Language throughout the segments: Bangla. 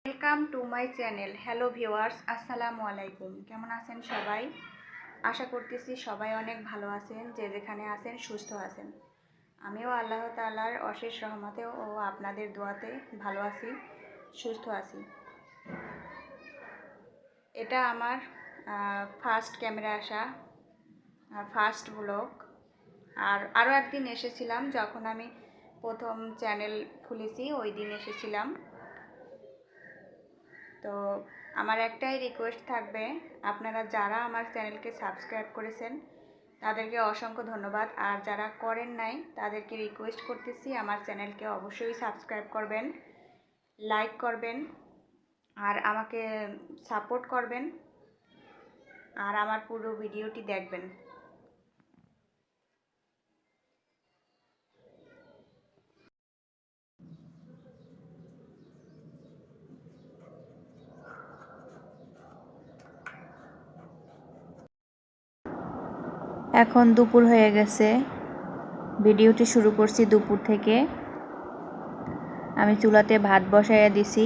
Welcome to my channel. Hello viewers, আসসালামু আলাইকুম। কেমন আছেন সবাই? আশা করতেছি সবাই অনেক ভালো আছেন, যে যেখানে আছেন সুস্থ আছেন। আমিও আল্লাহ তাআলার অশেষ রহমতে ও আপনাদের দোয়াতে ভালো আছি, সুস্থ আছি। এটা আমার ফার্স্ট ক্যামেরা আসা ফার্স্ট ব্লগ। আরও একদিন এসেছিলাম, যখন আমি প্রথম চ্যানেল খুলেছি ওই দিন এসেছিলাম। তো আমার একটাই রিকোয়েস্ট থাকবে, আপনারা যারা আমার চ্যানেলকে সাবস্ক্রাইব করেছেন তাদেরকে অসংখ্য ধন্যবাদ, আর যারা করেন নাই তাদেরকে রিকোয়েস্ট করতেছি আমার চ্যানেলকে অবশ্যই সাবস্ক্রাইব করবেন, লাইক করবেন, আর আমাকে সাপোর্ট করবেন, আর আমার পুরো ভিডিওটি দেখবেন। এখন দুপুর হয়ে গেছে, ভিডিওটি শুরু করছি দুপুর থেকে। আমি চুলাতে ভাত বসাইয়া দিছি,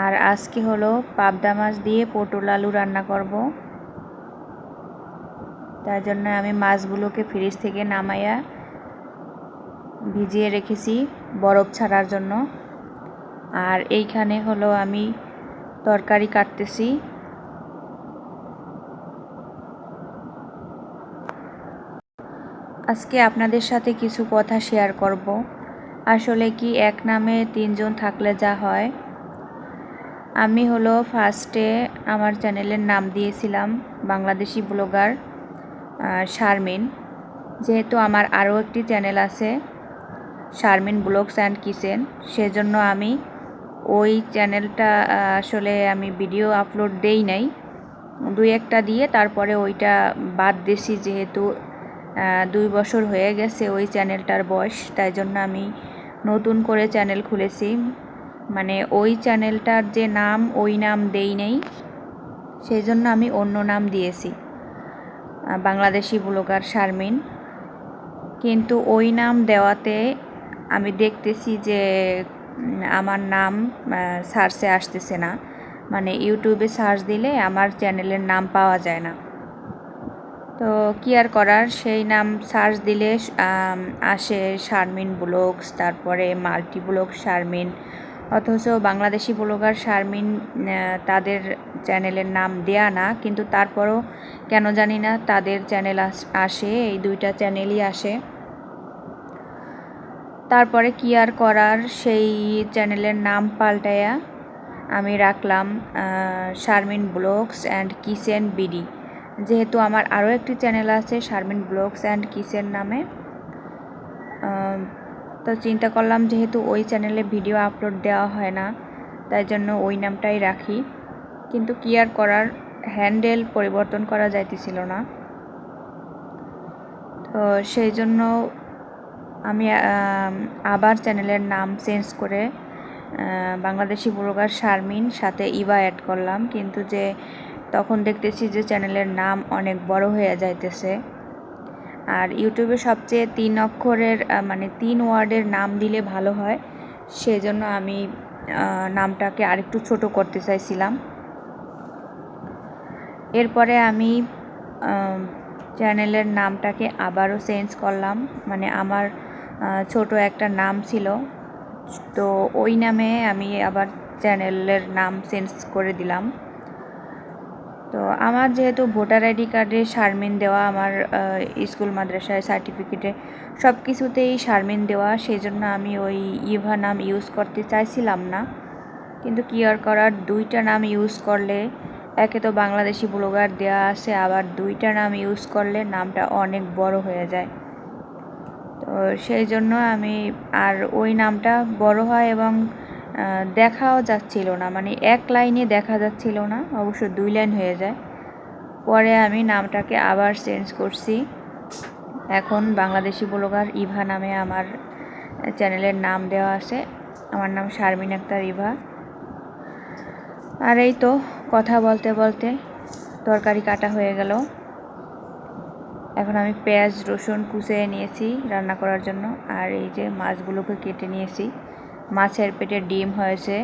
আর আজকে হলো পাবদা মাছ দিয়ে পটল আলু রান্না করব। তার জন্য আমি মাছগুলোকে ফ্রিজ থেকে নামাইয়া ভিজিয়ে রেখেছি বরফ ছাড়ার জন্য। আর এইখানে হলো আমি তরকারি কাটতেছি। আজকে আপনাদের সাথে কিছু কথা শেয়ার করব। আসলে কি এক নামে তিনজন থাকলে যা হয়। আমি হলো ফার্স্টে আমার চ্যানেলের নাম দিয়েছিলাম বাংলাদেশি ব্লগার শারমিন। যেহেতু আমার আরও একটি চ্যানেল আছে শারমিন ব্লগস অ্যান্ড কিচেন, সেজন্য আমি ওই চ্যানেলটা আসলে আমি ভিডিও আপলোড দেই নাই, দুই একটা দিয়ে তারপরে ওইটা বাদ দিয়েছি। যেহেতু 2 বছর হয়ে গেছে ওই চ্যানেলটার বয়স, তাই জন্য আমি নতুন করে চ্যানেল খুলেছি। মানে ওই চ্যানেলটার যে নাম ওই নাম দেই নেই, সেই জন্য আমি অন্য নাম দিয়েছি বাংলাদেশি ব্লগার শারমিন। কিন্তু ওই নাম দেওয়াতে আমি দেখতেছি যে আমার নাম সার্চে আসতেছে না, মানে ইউটিউবে সার্চ দিলে আমার চ্যানেলের নাম পাওয়া যায় না। তো কি আর করার, সেই নাম সার্চ দিলে আসে শারমিন ব্লগস, তারপরে মাল্টি ব্লগ শারমিন, অথচ বাংলাদেশি ব্লগার শারমিন তাদের চ্যানেলের নাম দেয়া না, কিন্তু তারপরও কেন জানি না তাদের চ্যানেল আসে, এই দুইটা চ্যানেলই আসে। তারপরে কি আর করার, সেই চ্যানেলের নাম পাল্টায়া আমি রাখলাম Sharmin blogs and kitchen BD. যেহেতু আমার আরও একটি চ্যানেল আছে শারমিন ব্লগস অ্যান্ড কিচেন নামে, তো চিন্তা করলাম যেহেতু ওই চ্যানেলে ভিডিও আপলোড দেওয়া হয় না, তাই জন্য ওই নামটাই রাখি। কিন্তু কি আর করার, হ্যান্ডেল পরিবর্তন করা যাইতেছিল না, তো সেই জন্য আমি আবার চ্যানেলের নাম চেঞ্জ করে বাংলাদেশি ব্লগার শারমিন সাথে ইভা অ্যাড করলাম। কিন্তু যে তখন দেখতেছি যে চ্যানেলের নাম অনেক বড় হয়ে যাইতেছে, আর ইউটিউবে সবচেয়ে 3 অক্ষরের মানে 3 ওয়ার্ডের নাম দিলে ভালো হয়, সেজন্য আমি নামটাকে আরেকটু ছোট করতে চাইছিলাম। এরপরে আমি চ্যানেলের নামটাকে আবারও চেঞ্জ করলাম, মানে আমার ছোট একটা নাম ছিল, তো ওই নামে আমি আবার চ্যানেলের নাম চেঞ্জ করে দিলাম। তো আমার যেহেতু ভোটার আইডি কার্ডে শারমিন দেওয়া, আমার স্কুল মাদ্রাসায় সার্টিফিকেটে সব কিছুতেই শারমিন দেওয়া, সেই জন্য আমি ওই ইভা নাম ইউজ করতে চাইছিলাম না। কিন্তু কি আর করার, দুইটা নাম ইউজ করলে, একে তো বাংলাদেশি ব্লগার দেওয়া আছে, আবার দুইটা নাম ইউজ করলে নামটা অনেক বড় হয়ে যায়। তো সেই জন্য আমি আর ওই নামটা বড় হয় এবং দেখাও যাচ্ছিল না, মানে এক লাইনে দেখা যাচ্ছিল না, অবশ্য 2 লাইন হয়ে যায়। পরে আমি নামটাকে আবার চেঞ্জ করছি, এখন বাংলাদেশি ব্লগার ইভা নামে আমার চ্যানেলের নাম দেওয়া আছে। আমার নাম শারমিন আক্তার ইভা। আর এই তো কথা বলতে বলতে তরকারি কাটা হয়ে গেল। এখন আমি পেঁয়াজ রসুন কুচিয়ে নিয়েছি রান্না করার জন্য, আর এই যে মাছগুলোকে কেটে নিয়েছি, মাছের পেটে ডিম হয়েছে।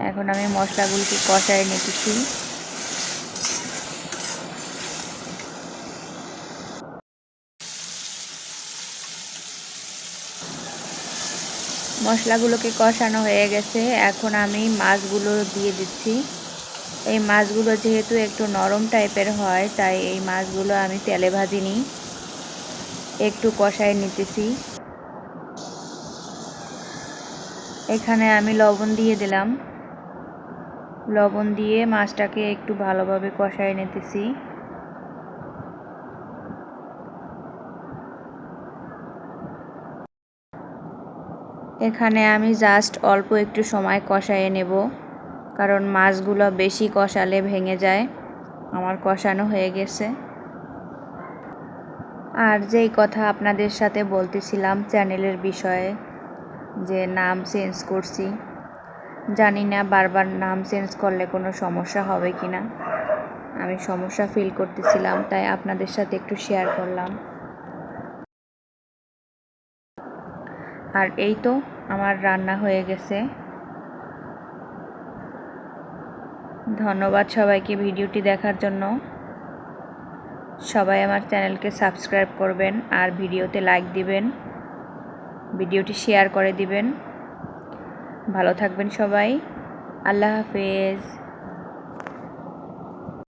এখন আমি মশলাগুলোকে কষায় নিতেছি। মশলাগুলোকে কষানো হয়ে গেছে, এখন আমি মাছগুলো দিয়ে দিচ্ছি। এই মাছগুলো যেহেতু একটু নরম টাইপের হয়, তাই এই মাছগুলো আমি তেলে ভাজিনি, একটু কষায় নিতেছি। এখানে আমি লবণ দিয়ে দিলাম। লবণ দিয়ে মাছটাকে একটু ভালোভাবে কষায় নিতেছি। এখানে আমি জাস্ট অল্প একটু সময় কষায় নেব, কারণ মাছগুলো বেশি কষালে ভেঙে যায়। আমার কষানো হয়ে গেছে। আর যেই কথা আপনাদের সাথে বলতেছিলাম চ্যানেলের বিষয়ে, যে নাম চেঞ্জ করছি, জানি না বারবার নাম চেঞ্জ করলে কোনো সমস্যা হবে কি না। আমি সমস্যা ফিল করতেছিলাম, তাই আপনাদের সাথে একটু শেয়ার করলাম। আর এই তো আমার রান্না হয়ে গেছে। ধন্যবাদ সবাইকে ভিডিওটি দেখার জন্য। সবাই আমার চ্যানেলকে সাবস্ক্রাইব করবেন আর ভিডিওতে লাইক দিবেন, ভিডিওটি শেয়ার করে দিবেন। ভালো থাকবেন সবাই। আল্লাহ হাফেজ।